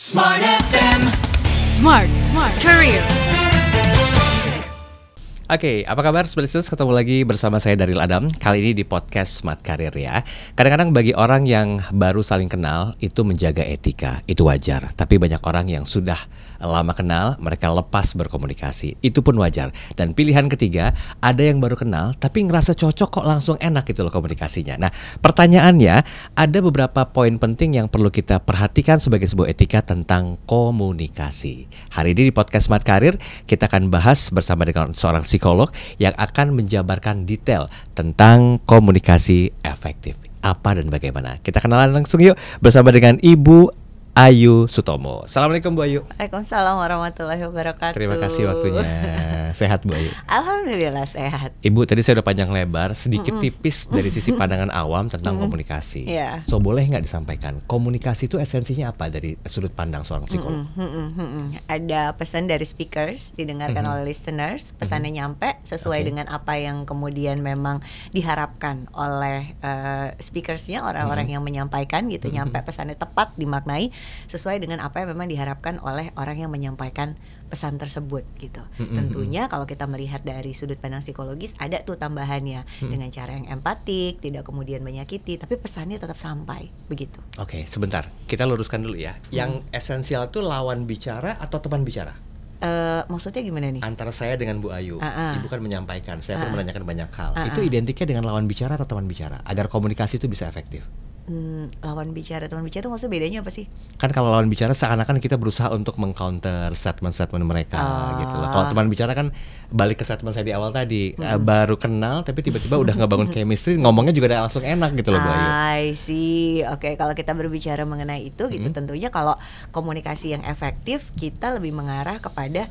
Smart FM. Smart Career. Oke, apa kabar Sobat Listeners? Ketemu lagi bersama saya Daryl Adam. Kali ini di podcast Smart Career ya. Kadang-kadang bagi orang yang baru saling kenal itu menjaga etika, itu wajar. Tapi banyak orang yang sudah lama kenal, mereka lepas berkomunikasi. Itu pun wajar. Dan pilihan ketiga, ada yang baru kenal tapi ngerasa cocok kok langsung enak gitu loh komunikasinya. Nah, pertanyaannya, ada beberapa poin penting yang perlu kita perhatikan sebagai sebuah etika tentang komunikasi. Hari ini di podcast Smart Career, kita akan bahas bersama dengan seorang psikolog yang akan menjabarkan detail tentang komunikasi efektif. Apa dan bagaimana? Kita kenalan langsung yuk bersama dengan Ibu Ayu Sutomo. Assalamualaikum Bu Ayu. Waalaikumsalam warahmatullahi wabarakatuh. Terima kasih waktunya. Sehat Bu Ayu? Alhamdulillah sehat. Ibu, tadi saya udah panjang lebar, sedikit tipis dari sisi pandangan awam tentang komunikasi. Yeah. So boleh nggak disampaikan, komunikasi itu esensinya apa dari sudut pandang seorang psikolog? Ada pesan dari speakers, didengarkan oleh listeners, pesannya nyampe sesuai dengan apa yang kemudian memang diharapkan oleh speakersnya, orang-orang yang menyampaikan gitu, nyampe pesannya tepat, dimaknai sesuai dengan apa yang memang diharapkan oleh orang yang menyampaikan pesan tersebut gitu. Tentunya kalau kita melihat dari sudut pandang psikologis ada tuh tambahannya dengan cara yang empatik, tidak kemudian menyakiti, tapi pesannya tetap sampai begitu. Oke, sebentar, kita luruskan dulu ya. Yang esensial tuh lawan bicara atau teman bicara? Maksudnya gimana nih? Antara saya dengan Bu Ayu, Ibu kan menyampaikan, saya pun menanyakan banyak hal. Itu identiknya dengan lawan bicara atau teman bicara? Agar komunikasi itu bisa efektif. Lawan bicara, teman bicara itu maksudnya bedanya apa sih? Kan kalau lawan bicara seakan-akan kita berusaha untuk mengcounter statement-statement mereka gitu loh. Kalau teman bicara kan balik ke statement saya di awal tadi, baru kenal tapi tiba-tiba udah ngebangun chemistry, ngomongnya juga udah langsung enak gitu loh Bu Ayu. I see. Oke, kalau kita berbicara mengenai itu gitu, tentunya kalau komunikasi yang efektif kita lebih mengarah kepada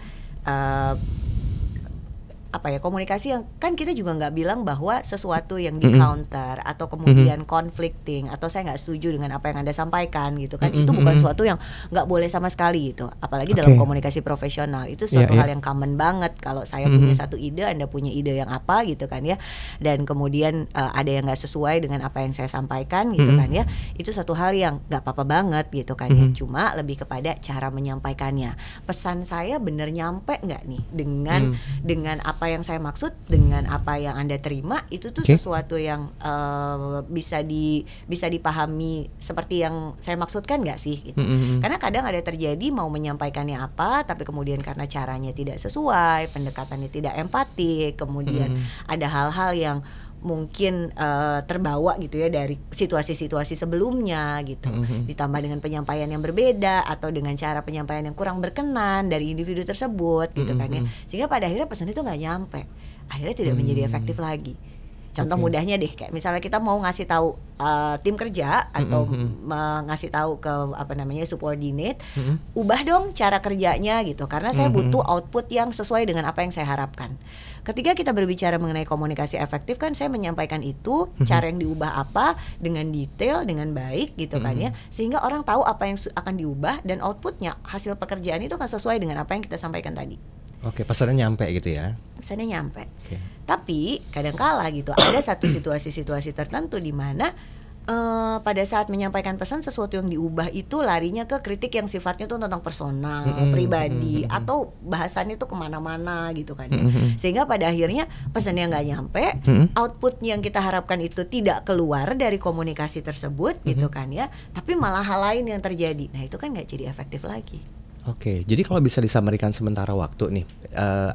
komunikasi yang kan kita juga nggak bilang bahwa sesuatu yang di counter atau kemudian conflicting atau saya nggak setuju dengan apa yang Anda sampaikan gitu kan, itu bukan sesuatu yang nggak boleh sama sekali gitu, apalagi dalam komunikasi profesional itu suatu hal yang common banget. Kalau saya punya satu ide, Anda punya ide yang apa gitu kan ya, dan kemudian ada yang nggak sesuai dengan apa yang saya sampaikan gitu kan ya, itu satu hal yang nggak apa-apa banget gitu kan ya, cuma lebih kepada cara menyampaikannya. Pesan saya bener nyampe nggak nih dengan apa yang saya maksud, dengan apa yang Anda terima, itu tuh sesuatu yang bisa dipahami seperti yang saya maksudkan nggak sih gitu. Karena kadang ada terjadi mau menyampaikannya apa, tapi kemudian karena caranya tidak sesuai, pendekatannya tidak empatik, kemudian ada hal-hal yang mungkin terbawa gitu ya dari situasi-situasi sebelumnya gitu, ditambah dengan penyampaian yang berbeda atau dengan cara penyampaian yang kurang berkenan dari individu tersebut gitu kan ya, sehingga pada akhirnya pesan itu nggak nyampe, akhirnya tidak menjadi efektif lagi. Contoh mudahnya deh, kayak misalnya kita mau ngasih tahu tim kerja atau ngasih tahu ke subordinate, ubah dong cara kerjanya gitu, karena saya butuh output yang sesuai dengan apa yang saya harapkan. Ketika kita berbicara mengenai komunikasi efektif kan saya menyampaikan itu, cara yang diubah apa dengan detail, dengan baik gitu kan ya, sehingga orang tahu apa yang akan diubah dan outputnya, hasil pekerjaan itu akan sesuai dengan apa yang kita sampaikan tadi. Oke, pesannya nyampe gitu ya. Pesannya nyampe. Tapi kadangkala gitu ada satu situasi-situasi tertentu di mana pada saat menyampaikan pesan, sesuatu yang diubah itu larinya ke kritik yang sifatnya tuh tentang personal, pribadi, atau bahasannya tuh kemana-mana gitu kan ya. Sehingga pada akhirnya pesannya nggak nyampe, output yang kita harapkan itu tidak keluar dari komunikasi tersebut gitu kan ya, tapi malah hal lain yang terjadi. Nah itu kan nggak jadi efektif lagi. Oke, jadi kalau bisa disamarikan sementara waktu nih,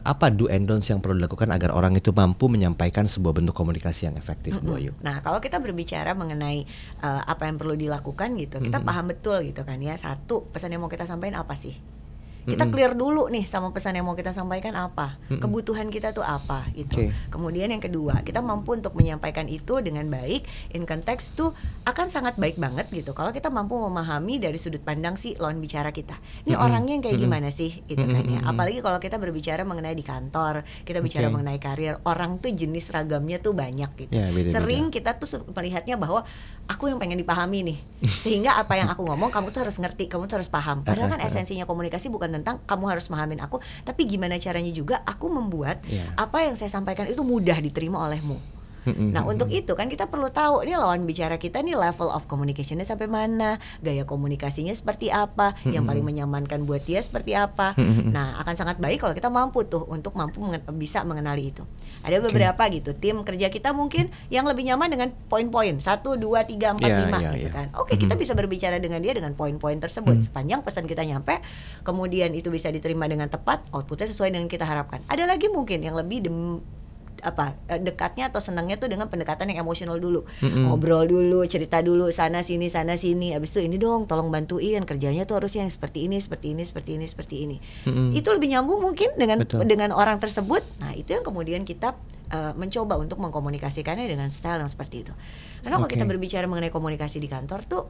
apa do and don'ts yang perlu dilakukan agar orang itu mampu menyampaikan sebuah bentuk komunikasi yang efektif, Bu Ayu? Nah, kalau kita berbicara mengenai apa yang perlu dilakukan gitu, kita paham betul gitu kan ya. Satu, pesan yang mau kita sampaikan apa sih? Kita clear dulu nih sama pesan yang mau kita sampaikan apa, kebutuhan kita tuh apa gitu. Kemudian yang kedua, kita mampu untuk menyampaikan itu dengan baik, in context tuh akan sangat baik banget gitu kalau kita mampu memahami dari sudut pandang si lawan bicara kita. Ini orangnya yang kayak gimana sih gitu kan ya. Apalagi kalau kita berbicara mengenai di kantor, kita bicara mengenai karir, orang tuh jenis ragamnya tuh banyak gitu. Sering kita tuh melihatnya bahwa aku yang pengen dipahami nih, sehingga apa yang aku ngomong kamu tuh harus ngerti, kamu tuh harus paham. Padahal kan esensinya komunikasi bukan tentang kamu harus memahamin aku, tapi gimana caranya juga aku membuat apa yang saya sampaikan itu mudah diterima olehmu. Nah untuk itu kan kita perlu tahu nih lawan bicara kita nih level of communicationnya sampai mana, gaya komunikasinya seperti apa, yang paling menyamankan buat dia seperti apa. Nah akan sangat baik kalau kita mampu tuh untuk bisa mengenali itu. Ada beberapa gitu tim kerja kita mungkin yang lebih nyaman dengan poin-poin 1, 2, 3, 4, 5 gitu kan. Oke, kita bisa berbicara dengan dia dengan poin-poin tersebut sepanjang pesan kita nyampe, kemudian itu bisa diterima dengan tepat, outputnya sesuai dengan kita harapkan. Ada lagi mungkin yang lebih dekatnya atau senangnya tuh dengan pendekatan yang emosional dulu, ngobrol dulu, cerita dulu sana sini, abis itu ini dong tolong bantuin kerjanya tuh harusnya yang seperti ini. Itu lebih nyambung mungkin dengan orang tersebut. Nah itu yang kemudian kita mencoba untuk mengkomunikasikannya dengan style yang seperti itu. Karena kalau kita berbicara mengenai komunikasi di kantor tuh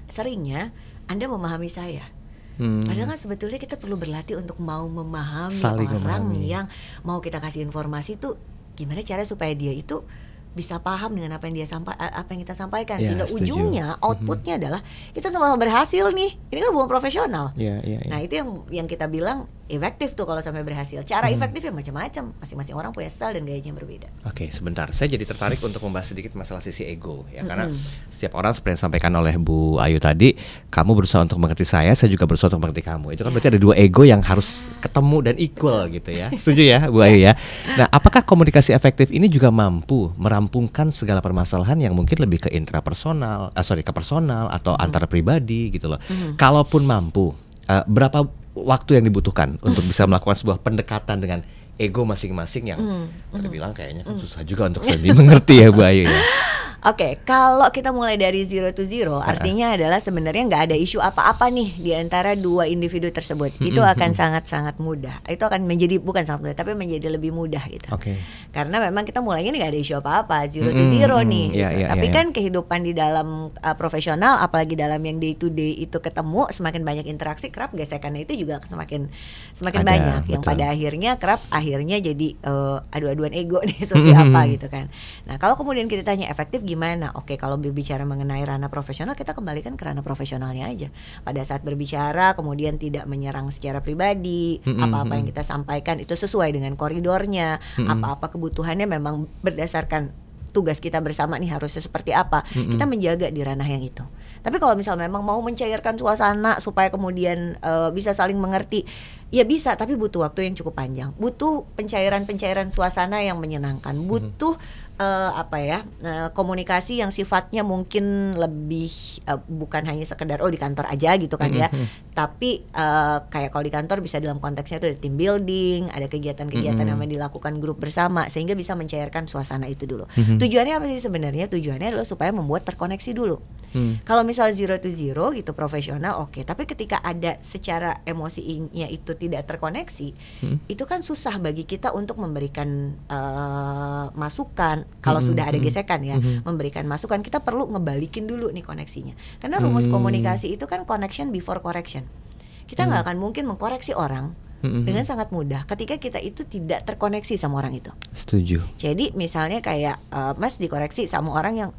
seringnya Anda memahami saya. Padahal kan sebetulnya kita perlu berlatih untuk mau memahami orang yang mau kita kasih informasi tuh gimana cara supaya dia itu bisa paham dengan apa yang kita sampaikan, sehingga ujungnya outputnya adalah kita sama-sama berhasil nih. Ini kan hubungan profesional. Nah itu yang kita bilang efektif tuh kalau sampai berhasil. Cara efektifnya macam-macam, masing-masing orang punya style dan gayanya yang berbeda. Oke, sebentar, saya jadi tertarik untuk membahas sedikit masalah sisi ego ya, karena setiap orang seperti yang disampaikan oleh Bu Ayu tadi, kamu berusaha untuk mengerti saya juga berusaha untuk mengerti kamu. Itu kan berarti ada dua ego yang harus ketemu dan equal gitu ya. Setuju ya Bu Ayu ya. Nah, apakah komunikasi efektif ini juga mampu merampungkan segala permasalahan yang mungkin lebih ke intrapersonal, ke personal atau antar pribadi gitu loh. Kalaupun mampu, berapa waktu yang dibutuhkan untuk bisa melakukan sebuah pendekatan dengan ego masing-masing yang terbilang kayaknya kan susah juga untuk dimengerti ya Bu Ayu ya. Oke, kalau kita mulai dari 0 to 0 artinya adalah sebenarnya nggak ada isu apa-apa nih di antara dua individu tersebut. Itu akan sangat-sangat mudah. Itu akan menjadi bukan sangat mudah, tapi menjadi lebih mudah gitu. Karena memang kita mulainya nggak ada isu apa-apa, 0 to 0 nih. Tapi kan kehidupan di dalam profesional, apalagi dalam yang day to day itu ketemu, semakin banyak interaksi, kerap gesekannya itu juga semakin banyak. Yang pada akhirnya kerap jadi adu-aduan ego nih seperti apa gitu kan. Nah kalau kemudian kita tanya efektif gimana? Oke, kalau berbicara mengenai ranah profesional, kita kembalikan ke ranah profesionalnya aja. Pada saat berbicara, kemudian tidak menyerang secara pribadi, apa-apa yang kita sampaikan itu sesuai dengan koridornya, apa-apa kebutuhannya memang berdasarkan tugas kita bersama nih harusnya seperti apa. Kita menjaga di ranah yang itu. Tapi kalau misalnya memang mau mencairkan suasana supaya kemudian bisa saling mengerti, ya bisa, tapi butuh waktu yang cukup panjang. Butuh pencairan suasana yang menyenangkan. Butuh komunikasi yang sifatnya mungkin lebih bukan hanya sekedar di kantor aja gitu kan ya. Tapi kayak kalau di kantor bisa dalam konteksnya itu ada team building, ada kegiatan-kegiatan yang dilakukan grup bersama sehingga bisa mencairkan suasana itu dulu. Tujuannya apa sih sebenarnya? Tujuannya adalah supaya membuat terkoneksi dulu. Kalau misal 0 to 0 gitu profesional oke, tapi ketika ada secara emosinya itu tidak terkoneksi, itu kan susah bagi kita untuk memberikan masukan. Kalau sudah ada gesekan ya, memberikan masukan, kita perlu ngebalikin dulu nih koneksinya. Karena rumus komunikasi itu kan connection before correction. Kita nggak akan mungkin mengkoreksi orang dengan sangat mudah ketika kita itu tidak terkoneksi sama orang itu. Setuju. Jadi misalnya kayak Mas dikoreksi sama orang yang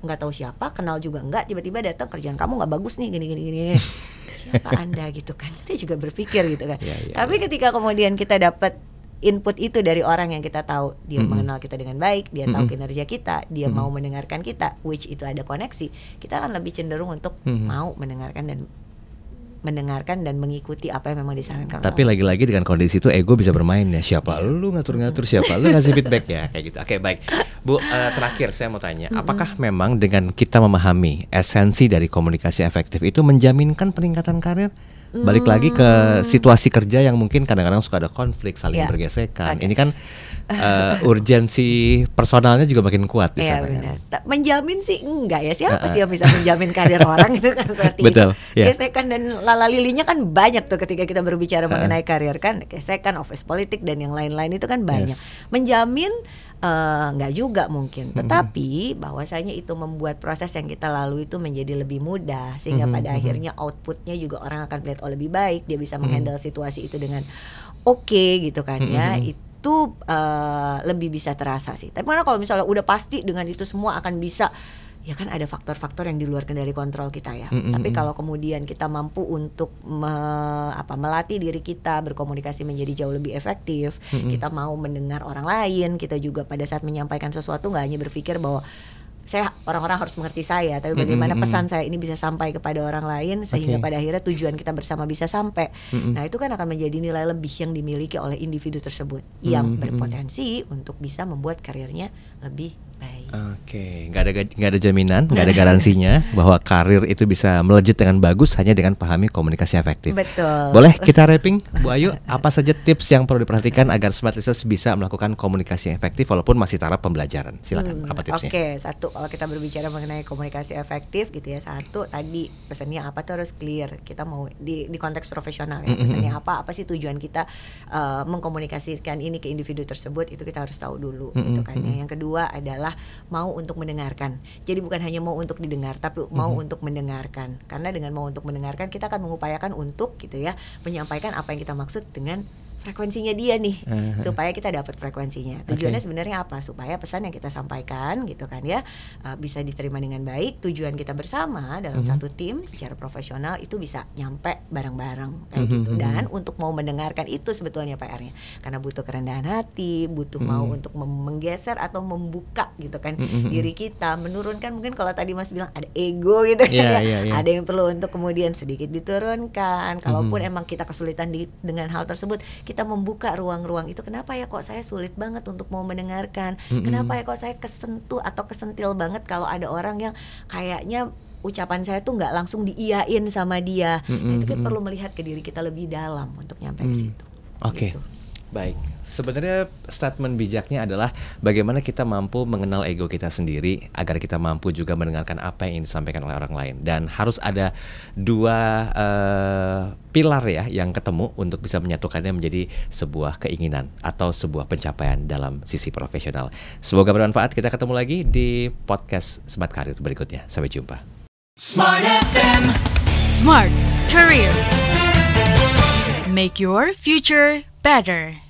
nggak tahu siapa, kenal juga nggak, tiba-tiba datang kerjaan kamu nggak bagus nih gini. Siapa Anda gitu kan? Kita juga berpikir gitu kan. Tapi ketika kemudian kita dapat input itu dari orang yang kita tahu dia mengenal kita dengan baik, dia tahu kinerja kita, dia mau mendengarkan kita, which itu ada koneksi, kita akan lebih cenderung untuk mau mendengarkan dan mengikuti apa yang memang disarankan. Tapi lagi-lagi dengan kondisi itu ego bisa bermain ya. Siapa lu ngatur-ngatur, siapa lu ngasih feedback ya kayak gitu. Oke, baik. Bu, terakhir saya mau tanya, apakah memang dengan kita memahami esensi dari komunikasi efektif itu menjaminkan peningkatan karir? Balik lagi ke situasi kerja yang mungkin kadang-kadang suka ada konflik, saling bergesekan. Ini kan urgensi personalnya juga makin kuat di sana kan. Menjamin sih enggak ya. Siapa sih yang bisa menjamin karir orang itu kan seperti betul, itu. Gesekan dan lalalilinya kan banyak tuh ketika kita berbicara mengenai karir kan. Gesekan, office politik dan yang lain-lain itu kan banyak. Menjamin enggak juga mungkin. Tetapi bahwasanya itu membuat proses yang kita lalui itu menjadi lebih mudah sehingga pada akhirnya outputnya juga orang akan melihat lebih baik. Dia bisa menghandle situasi itu dengan oke gitu kan ya. Itu lebih bisa terasa sih. Tapi kalau misalnya udah pasti dengan itu semua akan bisa ya kan ada faktor-faktor yang di luar kendali kontrol kita ya. Tapi kalau kemudian kita mampu untuk melatih diri kita berkomunikasi menjadi jauh lebih efektif, kita mau mendengar orang lain, kita juga pada saat menyampaikan sesuatu nggak hanya berpikir bahwa orang-orang harus mengerti saya, tapi bagaimana pesan saya ini bisa sampai kepada orang lain sehingga pada akhirnya tujuan kita bersama bisa sampai. Nah itu kan akan menjadi nilai lebih yang dimiliki oleh individu tersebut yang berpotensi untuk bisa membuat karirnya lebih baik. Oke, nggak ada jaminan, nggak ada garansinya bahwa karir itu bisa melejit dengan bagus hanya dengan pahami komunikasi efektif. Betul. Boleh kita wrapping, Bu Ayu? Apa saja tips yang perlu diperhatikan agar smart listeners bisa melakukan komunikasi yang efektif walaupun masih taraf pembelajaran? Silakan. Apa tipsnya? Oke, satu, kalau kita berbicara mengenai komunikasi efektif gitu ya, satu tadi pesannya apa tuh harus clear. Kita mau di konteks profesional ya, pesannya apa sih tujuan kita mengkomunikasikan ini ke individu tersebut, itu kita harus tahu dulu gitu kan ya. Yang kedua adalah mau untuk mendengarkan. Jadi bukan hanya mau untuk didengar, tapi mau untuk mendengarkan. Karena dengan mau untuk mendengarkan kita akan mengupayakan untuk gitu ya menyampaikan apa yang kita maksud dengan frekuensinya dia nih, supaya kita dapat frekuensinya. Tujuannya sebenarnya apa? Supaya pesan yang kita sampaikan gitu kan ya bisa diterima dengan baik. Tujuan kita bersama dalam satu tim secara profesional itu bisa nyampe bareng-bareng kayak gitu. Dan untuk mau mendengarkan itu sebetulnya PR-nya, karena butuh kerendahan hati, butuh mau untuk menggeser atau membuka gitu kan diri kita, menurunkan mungkin kalau tadi Mas bilang ada ego gitu kan ya. Ada yang perlu untuk kemudian sedikit diturunkan. Kalaupun emang kita kesulitan dengan hal tersebut, kita membuka ruang-ruang itu. Kenapa ya kok saya sulit banget untuk mau mendengarkan? Kenapa ya kok saya kesentuh atau kesentil banget kalau ada orang yang kayaknya ucapan saya tuh nggak langsung diiyain sama dia. Nah, itu kita perlu melihat ke diri kita lebih dalam untuk nyampe ke situ. Oke. Gitu. Baik, sebenarnya statement bijaknya adalah bagaimana kita mampu mengenal ego kita sendiri agar kita mampu juga mendengarkan apa yang ingin disampaikan oleh orang lain. Dan harus ada dua pilar ya yang ketemu untuk bisa menyatukannya menjadi sebuah keinginan atau sebuah pencapaian dalam sisi profesional. Semoga bermanfaat. Kita ketemu lagi di podcast Smart Career berikutnya. Sampai jumpa. Smart FM. Smart Career. Make your future better.